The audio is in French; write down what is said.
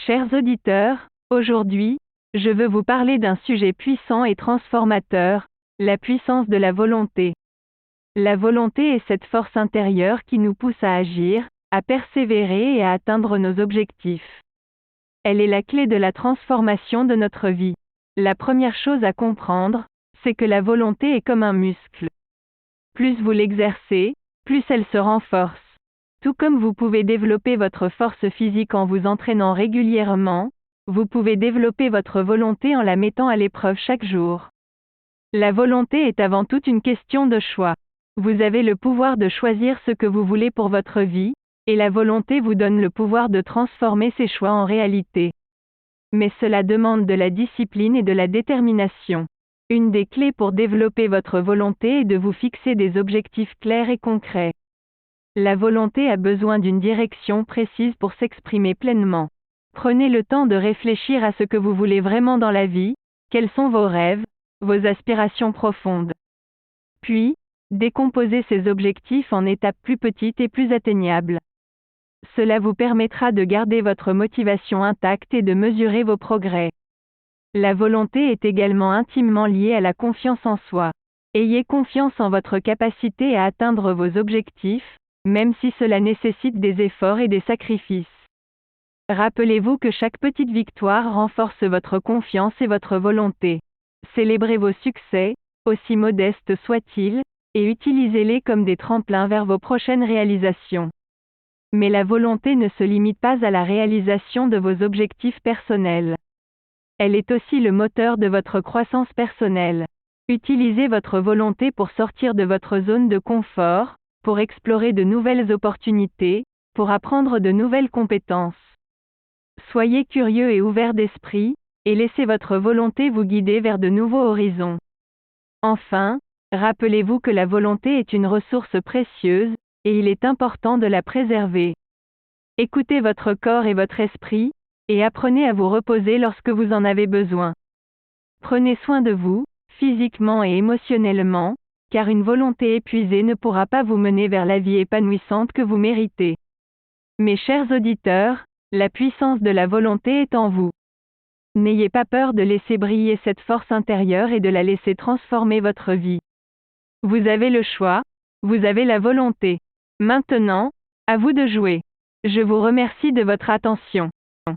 Chers auditeurs, aujourd'hui, je veux vous parler d'un sujet puissant et transformateur, la puissance de la volonté. La volonté est cette force intérieure qui nous pousse à agir, à persévérer et à atteindre nos objectifs. Elle est la clé de la transformation de notre vie. La première chose à comprendre, c'est que la volonté est comme un muscle. Plus vous l'exercez, plus elle se renforce. Tout comme vous pouvez développer votre force physique en vous entraînant régulièrement, vous pouvez développer votre volonté en la mettant à l'épreuve chaque jour. La volonté est avant tout une question de choix. Vous avez le pouvoir de choisir ce que vous voulez pour votre vie, et la volonté vous donne le pouvoir de transformer ces choix en réalité. Mais cela demande de la discipline et de la détermination. Une des clés pour développer votre volonté est de vous fixer des objectifs clairs et concrets. La volonté a besoin d'une direction précise pour s'exprimer pleinement. Prenez le temps de réfléchir à ce que vous voulez vraiment dans la vie, quels sont vos rêves, vos aspirations profondes. Puis, décomposez ces objectifs en étapes plus petites et plus atteignables. Cela vous permettra de garder votre motivation intacte et de mesurer vos progrès. La volonté est également intimement liée à la confiance en soi. Ayez confiance en votre capacité à atteindre vos objectifs, même si cela nécessite des efforts et des sacrifices. Rappelez-vous que chaque petite victoire renforce votre confiance et votre volonté. Célébrez vos succès, aussi modestes soient-ils, et utilisez-les comme des tremplins vers vos prochaines réalisations. Mais la volonté ne se limite pas à la réalisation de vos objectifs personnels. Elle est aussi le moteur de votre croissance personnelle. Utilisez votre volonté pour sortir de votre zone de confort, pour explorer de nouvelles opportunités, pour apprendre de nouvelles compétences. Soyez curieux et ouvert d'esprit, et laissez votre volonté vous guider vers de nouveaux horizons. Enfin, rappelez-vous que la volonté est une ressource précieuse, et il est important de la préserver. Écoutez votre corps et votre esprit, et apprenez à vous reposer lorsque vous en avez besoin. Prenez soin de vous, physiquement et émotionnellement, car une volonté épuisée ne pourra pas vous mener vers la vie épanouissante que vous méritez. Mes chers auditeurs, la puissance de la volonté est en vous. N'ayez pas peur de laisser briller cette force intérieure et de la laisser transformer votre vie. Vous avez le choix, vous avez la volonté. Maintenant, à vous de jouer. Je vous remercie de votre attention.